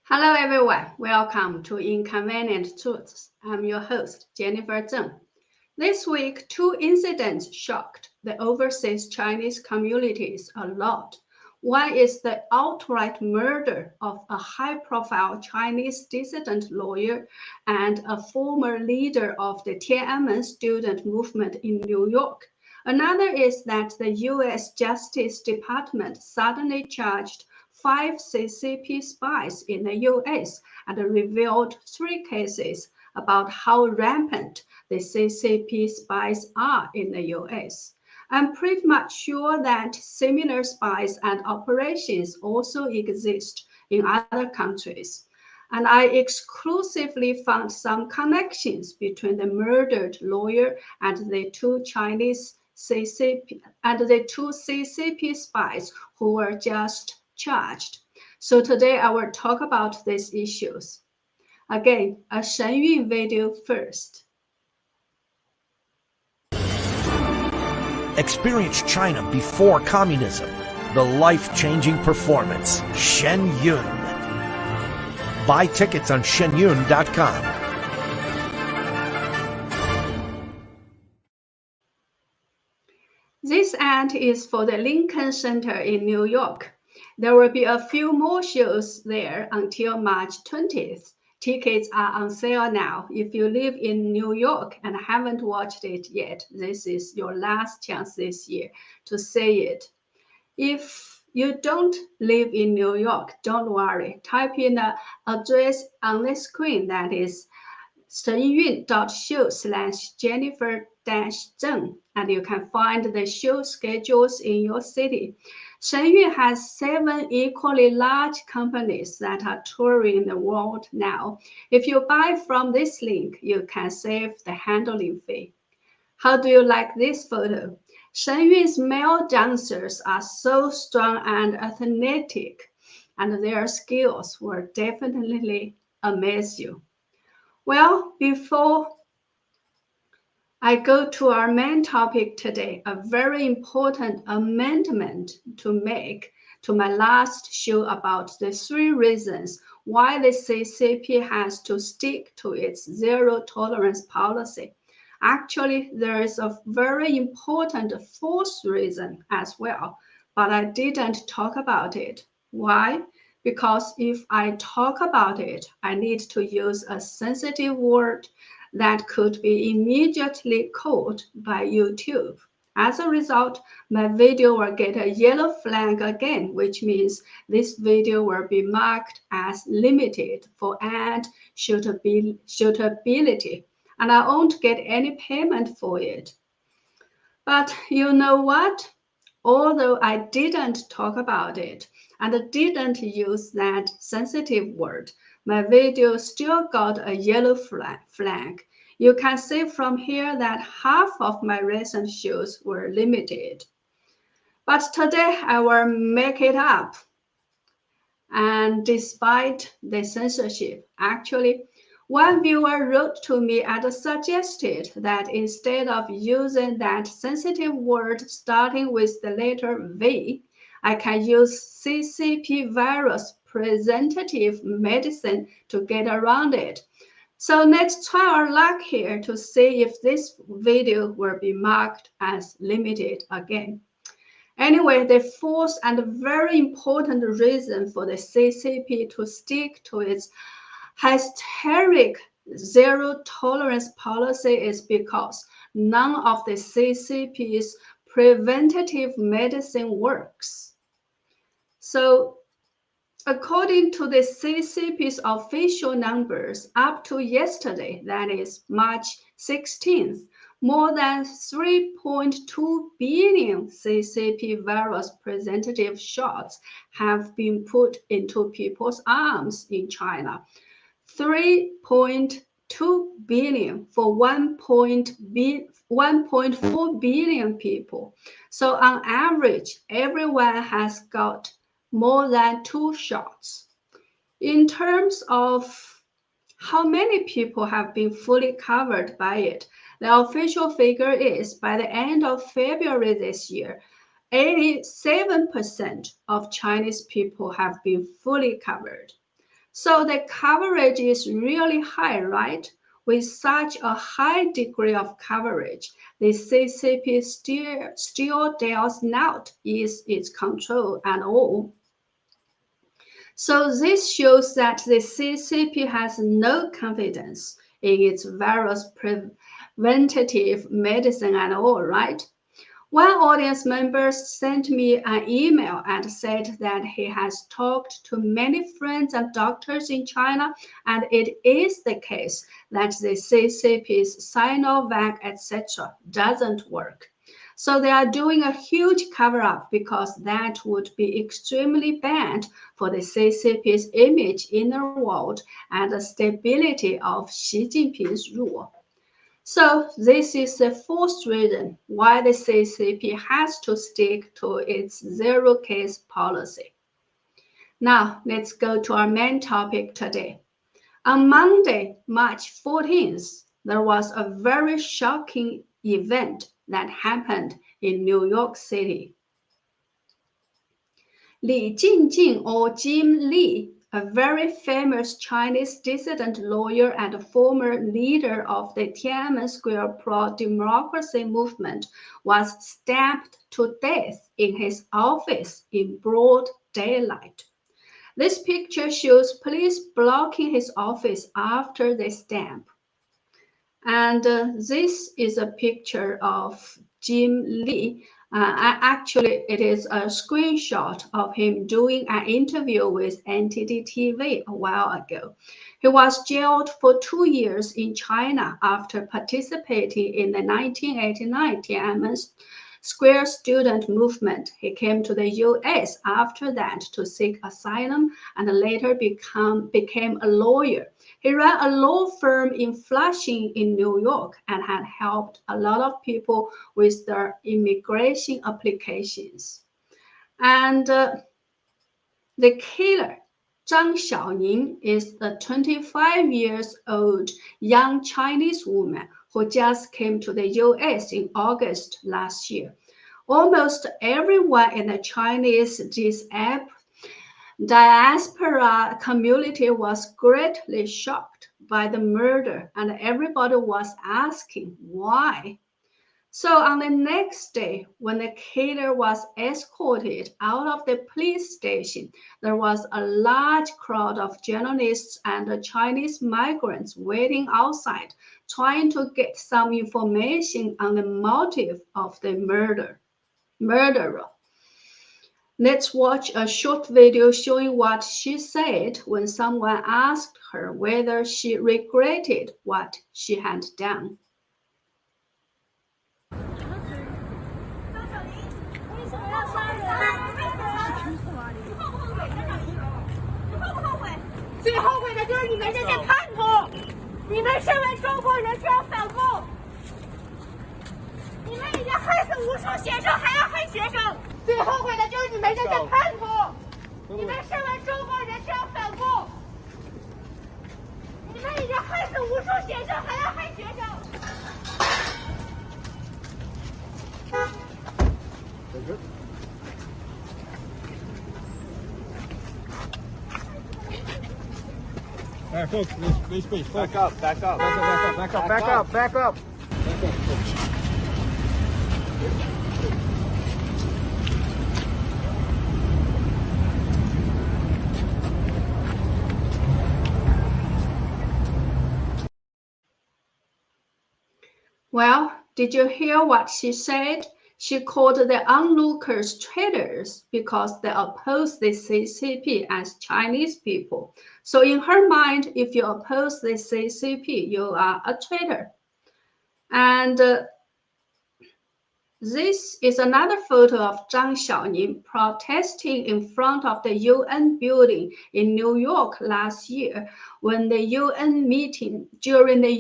Hello everyone, welcome to Inconvenient Truths. I'm your host, Jennifer Zeng. This week, two incidents shocked the overseas Chinese communities a lot. One is the outright murder of a high-profile Chinese dissident lawyer and a former leader of the Tiananmen Student Movement in New York. Another is that the U.S. Justice Department suddenly charged 5 CCP spies in the US and revealed 3 cases about how rampant the CCP spies are in the US. I'm pretty much sure that similar spies and operations also exist in other countries. And I exclusively found some connections between the murdered lawyer and the two CCP spies who were just charged. So today I will talk about these issues. Again, a Shen Yun video first. Experience China before communism. The life-changing performance. Shen Yun. Buy tickets on shenyun.com. This ad is for the Lincoln Center in New York. There will be a few more shows there until March 20th. Tickets are on sale now. If you live in New York and haven't watched it yet, this is your last chance this year to see it. If you don't live in New York, don't worry. Type in the address on the screen, that is shenyun.show/Jennifer-Zeng, and you can find the show schedules in your city. Shen Yun has 7 equally large companies that are touring the world now. If you buy from this link, you can save the handling fee. How do you like this photo? Shen Yun's male dancers are so strong and athletic, and their skills will definitely amaze you. Well, before I go to our main topic today, a very important amendment to make to my last show about the 3 reasons why the CCP has to stick to its zero tolerance policy. Actually, there is a very important 4th reason as well, but I didn't talk about it. Why? Because if I talk about it, I need to use a sensitive word that could be immediately caught by YouTube. As a result, my video will get a yellow flag again, which means this video will be marked as limited for ad shootability, and I won't get any payment for it. But you know what? Although I didn't talk about it and didn't use that sensitive word, my video still got a yellow flag. You can see from here that half of my recent shows were limited. But today I will make it up. And despite the censorship, actually, one viewer wrote to me and suggested that instead of using that sensitive word starting with the letter V, I can use CCP virus preventative medicine to get around it. So let's try our luck here to see if this video will be marked as limited again. Anyway, the 4th and very important reason for the CCP to stick to its hysteric zero tolerance policy is because none of the CCP's preventative medicine works. So, according to the CCP's official numbers, up to yesterday, that is March 16th, more than 3.2 billion CCP virus preventative shots have been put into people's arms in China. 3.2 billion for 1.4 billion people. So on average, everyone has got more than 2 shots. In terms of how many people have been fully covered by it, the official figure is by the end of February this year, 87% of Chinese people have been fully covered. So the coverage is really high, right? With such a high degree of coverage, the CCP still does not ease its control at all. So this shows that the CCP has no confidence in its various preventative medicine at all, right? One audience member sent me an email and said that he has talked to many friends and doctors in China, and it is the case that the CCP's Sinovac, etc., doesn't work. So they are doing a huge cover-up because that would be extremely bad for the CCP's image in the world and the stability of Xi Jinping's rule. So this is the fourth reason why the CCP has to stick to its zero-case policy. Now, let's go to our main topic today. On Monday, March 14th, there was a very shocking event that happened in New York City. Li Jingjing, or Jim Li, a very famous Chinese dissident lawyer and former leader of the Tiananmen Square pro-democracy movement, was stabbed to death in his office in broad daylight. This picture shows police blocking his office after the stab. And this is a picture of Jim Li. Actually, it is a screenshot of him doing an interview with NTD TV a while ago. He was jailed for 2 years in China after participating in the 1989 Tiananmen Square Student Movement. He came to the US after that to seek asylum and later became a lawyer. He ran a law firm in Flushing in New York and had helped a lot of people with their immigration applications. And the killer, Zhang Xiaoning, is a 25-year-old young Chinese woman who just came to the US in August last year. Almost everyone in the Chinese diaspora community was greatly shocked by the murder, and everybody was asking why. So on the next day, when the killer was escorted out of the police station, there was a large crowd of journalists and Chinese migrants waiting outside, trying to get some information on the motive of the murderer. Let's watch a short video showing what she said when someone asked her whether she regretted what she had done. 最后悔的就是你们这些叛徒，你们身为中国人是要反共，你们已经害死无数学生，还要害学生。最后悔的就是你们这些叛徒，你们身为中国人是要反共，你们已经害死无数学生，还要害学生。 All right, folks, please, back up, back up, back up, back up, back up, back up. Well, did you hear what she said? She called the onlookers traitors because they oppose the CCP as Chinese people. So in her mind, if you oppose the CCP, you are a traitor. And this is another photo of Zhang Xiaoning protesting in front of the UN building in New York last year when the during the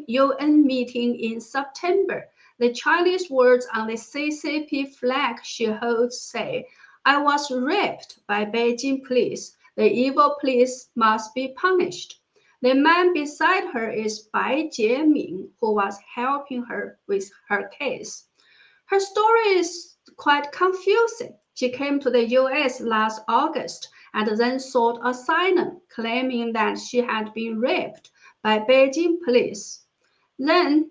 UN meeting in September. The Chinese words on the CCP flag she holds say, "I was raped by Beijing police. The evil police must be punished." The man beside her is Bai Jieming, who was helping her with her case. Her story is quite confusing. She came to the US last August and then sought asylum, claiming that she had been raped by Beijing police. Then,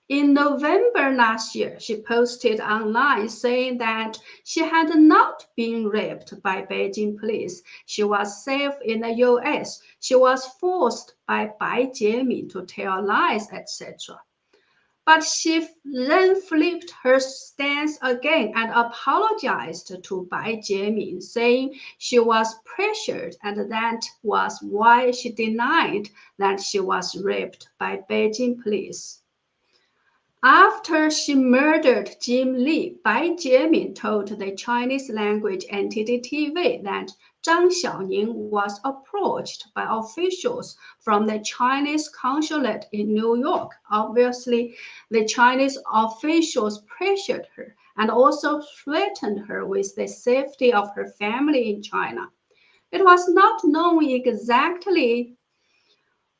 in November last year, she posted online saying that she had not been raped by Beijing police. She was safe in the US. She was forced by Bai Jiemin to tell lies, etc. But she then flipped her stance again and apologized to Bai Jiemin, saying she was pressured, and that was why she denied that she was raped by Beijing police. After she murdered Jim Lee, Bai Jiemin told the Chinese language entity TV that Zhang Xiaoning was approached by officials from the Chinese consulate in New York. Obviously, the Chinese officials pressured her and also threatened her with the safety of her family in China. It was not known exactly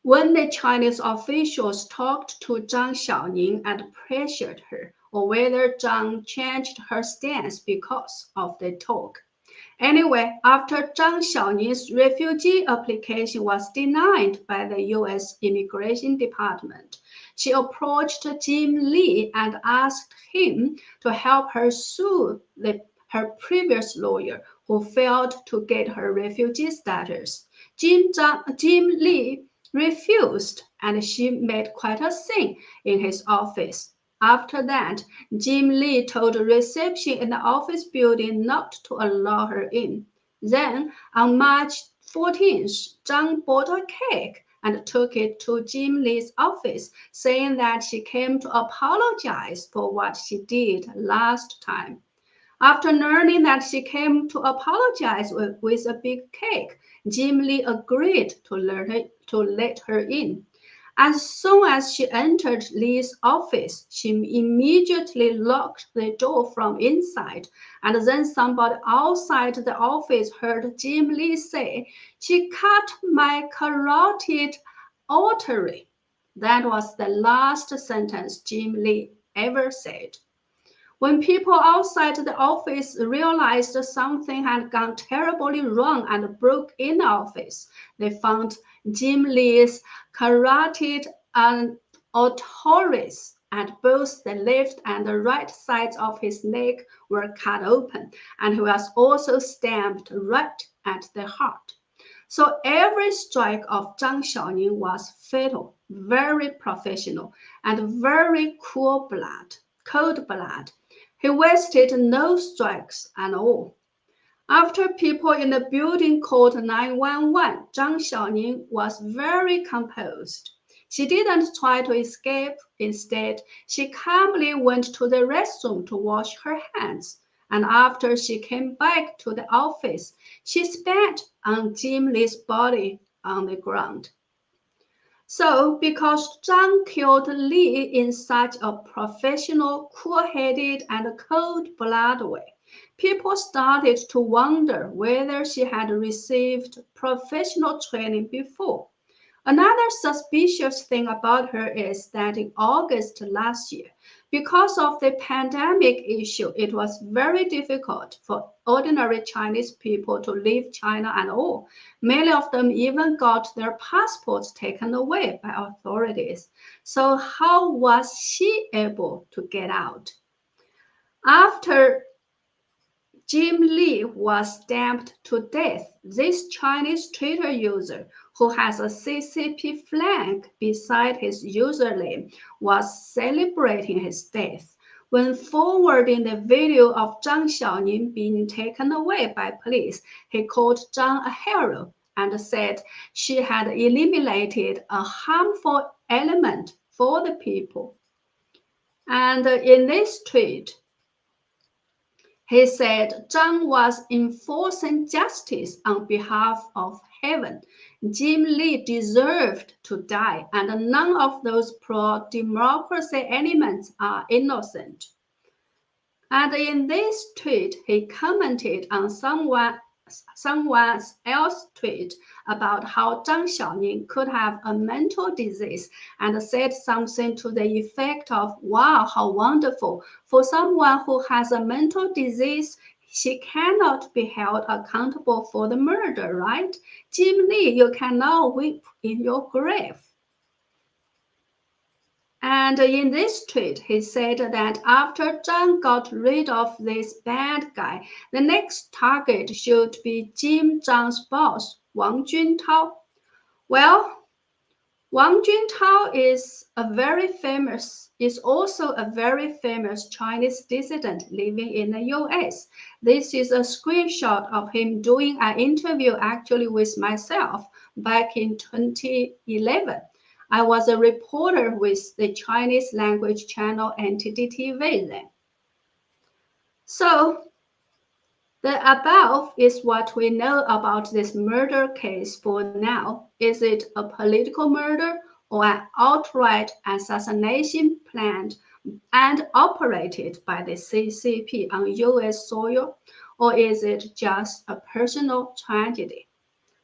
when the Chinese officials talked to Zhang Xiaoning and pressured her, or whether Zhang changed her stance because of the talk. Anyway, after Zhang Xiaoning's refugee application was denied by the US Immigration Department, she approached Jim Lee and asked him to help her sue her previous lawyer, who failed to get her refugee status. Jim Lee refused, and she made quite a scene in his office. After that, Jim Lee told the reception in the office building not to allow her in. Then, on March 14th, Zhang bought a cake and took it to Jim Lee's office, saying that she came to apologize for what she did last time. After learning that she came to apologize with a big cake, Jim Lee agreed to let her in. As soon as she entered Lee's office, she immediately locked the door from inside, and then somebody outside the office heard Jim Lee say, "She cut my carotid artery." That was the last sentence Jim Lee ever said. When people outside the office realized something had gone terribly wrong and broke in the office, they found Jim Lee's carotid arteries at both the left and the right sides of his neck were cut open, and he was also stabbed right at the heart. So every strike of Zhang Xiaoning was fatal, very professional, and very cold blood. He wasted no strikes at all. After people in the building called 911, Zhang Xiaoning was very composed. She didn't try to escape. Instead, she calmly went to the restroom to wash her hands. And after she came back to the office, she spat on Jim Lee's body on the ground. So, because Zhang killed Lee in such a professional, cool-headed, and cold-blooded way, people started to wonder whether she had received professional training before. Another suspicious thing about her is that in August last year, because of the pandemic issue, it was very difficult for ordinary Chinese people to leave China at all. Many of them even got their passports taken away by authorities. So how was she able to get out? After Jim Lee was stabbed to death, this Chinese Twitter user, who has a CCP flag beside his username, was celebrating his death. When forwarding the video of Zhang Xiaoning being taken away by police, he called Zhang a hero and said she had eliminated a harmful element for the people. And in this tweet, he said Zhang was enforcing justice on behalf of heaven. Jim Lee deserved to die, and none of those pro-democracy elements are innocent. And in this tweet, he commented on someone else's tweet about how Zhang Xiaoning could have a mental disease, and said something to the effect of, "Wow, how wonderful. For someone who has a mental disease, she cannot be held accountable for the murder, right? Jim Lee, you cannot weep in your grave. And in this tweet, he said that after Zhang got rid of this bad guy, the next target should be Jim Zhang's boss, Wang Juntao. Well, Wang Juntao is also a very famous Chinese dissident living in the US. This is a screenshot of him doing an interview actually with myself back in 2011. I was a reporter with the Chinese language channel NTD-TV then. So the above is what we know about this murder case for now. Is it a political murder or an outright assassination planned and operated by the CCP on US soil, or is it just a personal tragedy?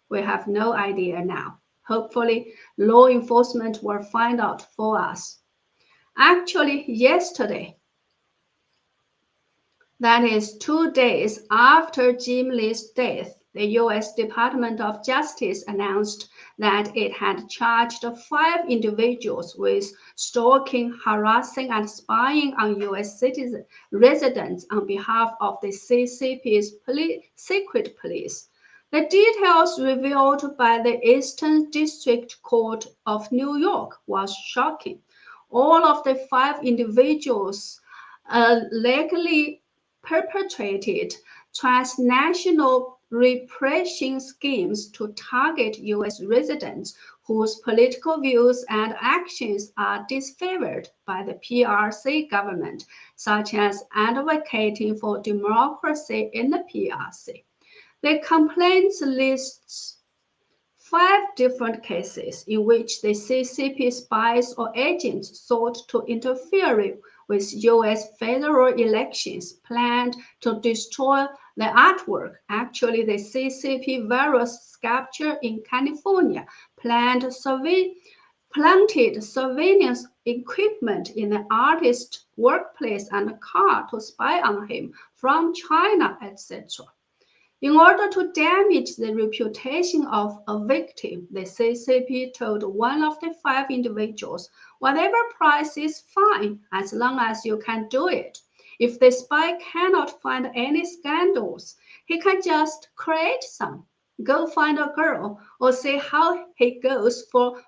We have no idea now. Hopefully, law enforcement will find out for us. Actually, yesterday, that is 2 days after Jim Lee's death, the US Department of Justice announced that it had charged 5 individuals with stalking, harassing, and spying on US citizen residents on behalf of the CCP's secret police. The details revealed by the Eastern District Court of New York was shocking. All of the 5 individuals legally perpetrated transnational repression schemes to target US residents whose political views and actions are disfavored by the PRC government, such as advocating for democracy in the PRC. The complaint lists 5 different cases in which the CCP spies or agents sought to interfere with US federal elections, planned to destroy the artwork. Actually, the CCP virus sculpture in California planted surveillance equipment in the artist's workplace and car to spy on him from China, etc. In order to damage the reputation of a victim, the CCP told one of the 5 individuals, whatever price is fine, as long as you can do it. If the spy cannot find any scandals, he can just create some, go find a girl, or see how he goes for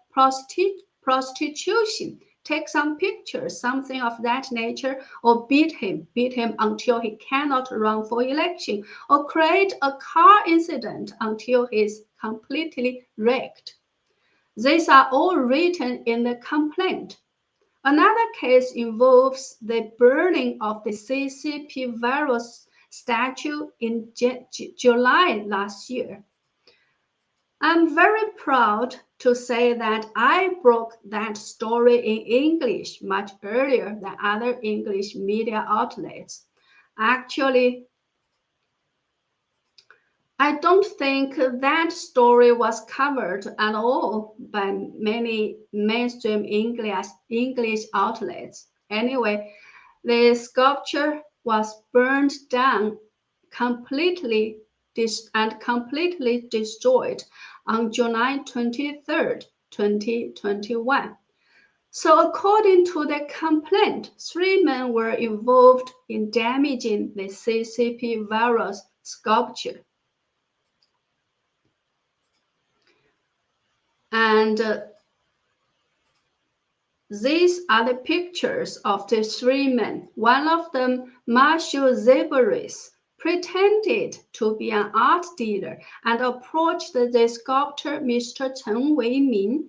prostitution, take some pictures, something of that nature, or beat him until he cannot run for election, or create a car incident until he's completely wrecked. These are all written in the complaint. Another case involves the burning of the CCP virus statue in July last year. I'm very proud to say that I broke that story in English much earlier than other English media outlets. Actually, I don't think that story was covered at all by many mainstream English outlets. Anyway, the sculpture was burned down completely destroyed on July 23rd, 2021. So according to the complaint, 3 men were involved in damaging the CCP virus sculpture. And these are the pictures of the 3 men. One of them, Marshall Zeberis, pretended to be an art dealer and approached the sculptor, Mr. Chen Weimin,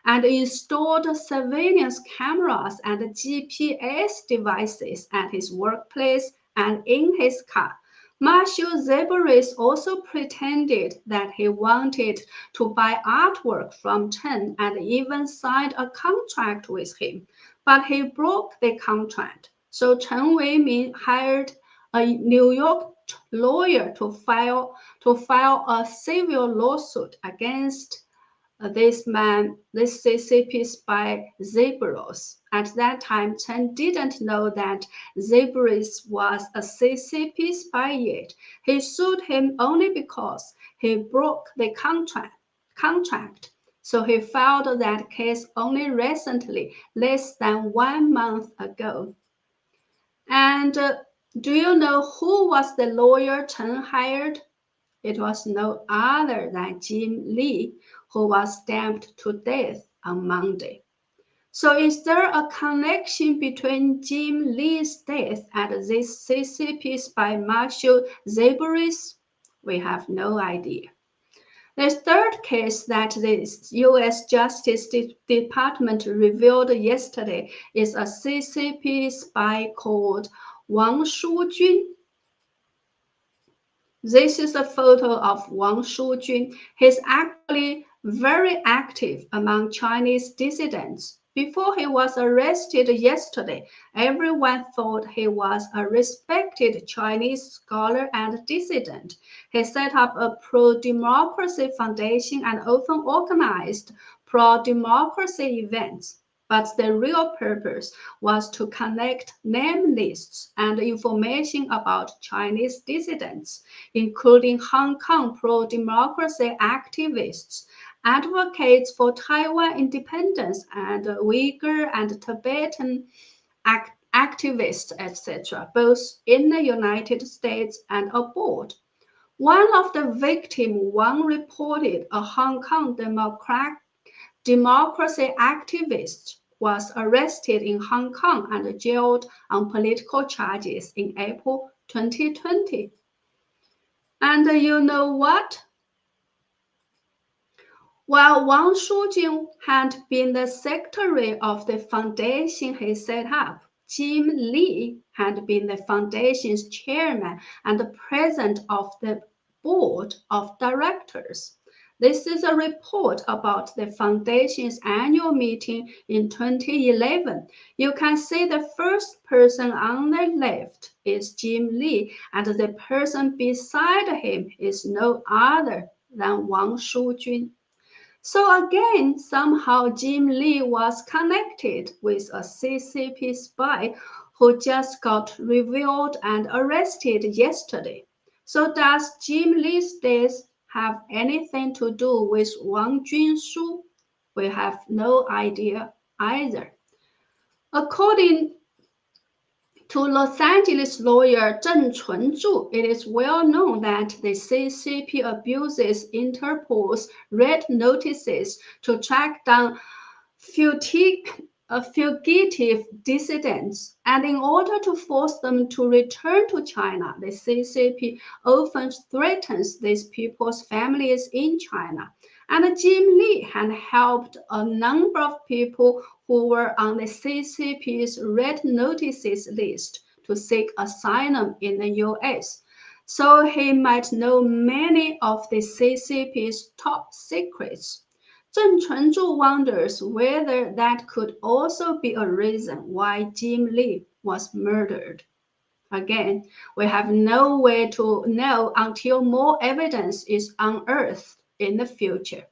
and installed surveillance cameras and GPS devices at his workplace and in his car. Marshall Zeberis also pretended that he wanted to buy artwork from Chen and even signed a contract with him, but he broke the contract. So Chen Weimin hired a New York lawyer to file a civil lawsuit against this CCP spy Zebros. At that time, Chen didn't know that Zebros was a CCP spy yet. He sued him only because he broke the contract. So he filed that case only recently, less than 1 month ago. And do you know who was the lawyer Chen hired? It was no other than Jim Lee, who was stabbed to death on Monday. So is there a connection between Jim Lee's death and this CCP spy Marshal Zebris? We have no idea. The third case that the U.S. Justice Department revealed yesterday is a CCP spy called Wang Shujun. This is a photo of Wang Shujun. He's actually very active among Chinese dissidents. Before he was arrested yesterday, everyone thought he was a respected Chinese scholar and dissident. He set up a pro-democracy foundation and often organized pro-democracy events. But the real purpose was to connect name lists and information about Chinese dissidents, including Hong Kong pro-democracy activists, advocates for Taiwan independence, and Uyghur and Tibetan activists, etc., both in the United States and abroad. One of the victims, Wang reported, a Hong Kong democracy activist, was arrested in Hong Kong and jailed on political charges in April 2020. And you know what? While Wang Shujun had been the secretary of the foundation he set up, Jim Lee had been the foundation's chairman and the president of the board of directors. This is a report about the foundation's annual meeting in 2011. You can see the first person on the left is Jim Lee, and the person beside him is no other than Wang Shujun. So again, somehow Jim Lee was connected with a CCP spy who just got revealed and arrested yesterday. So does Jim Lee's death have anything to do with Wang Junshu? We have no idea either. According to Los Angeles lawyer Zeng Chunzhu, it is well known that the CCP abuses Interpol's red notices to track down fugitive dissidents, and in order to force them to return to China, the CCP often threatens these people's families in China. And Jim Lee had helped a number of people who were on the CCP's red notices list to seek asylum in the US. So he might know many of the CCP's top secrets. Zeng Chunzhu wonders whether that could also be a reason why Jim Lee was murdered. Again, we have no way to know until more evidence is unearthed in the future.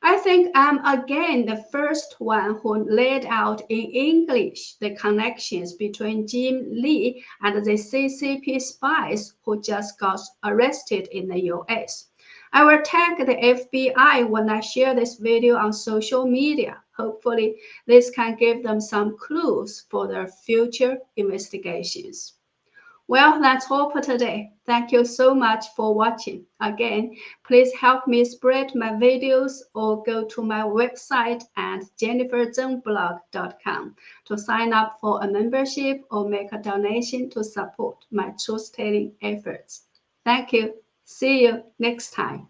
I think I'm again the first one who laid out in English the connections between Jim Lee and the CCP spies who just got arrested in the US. I will tag the FBI when I share this video on social media. Hopefully, this can give them some clues for their future investigations. Well, that's all for today. Thank you so much for watching. Again, please help me spread my videos or go to my website at jenniferzengblog.com to sign up for a membership or make a donation to support my truth-telling efforts. Thank you. See you next time.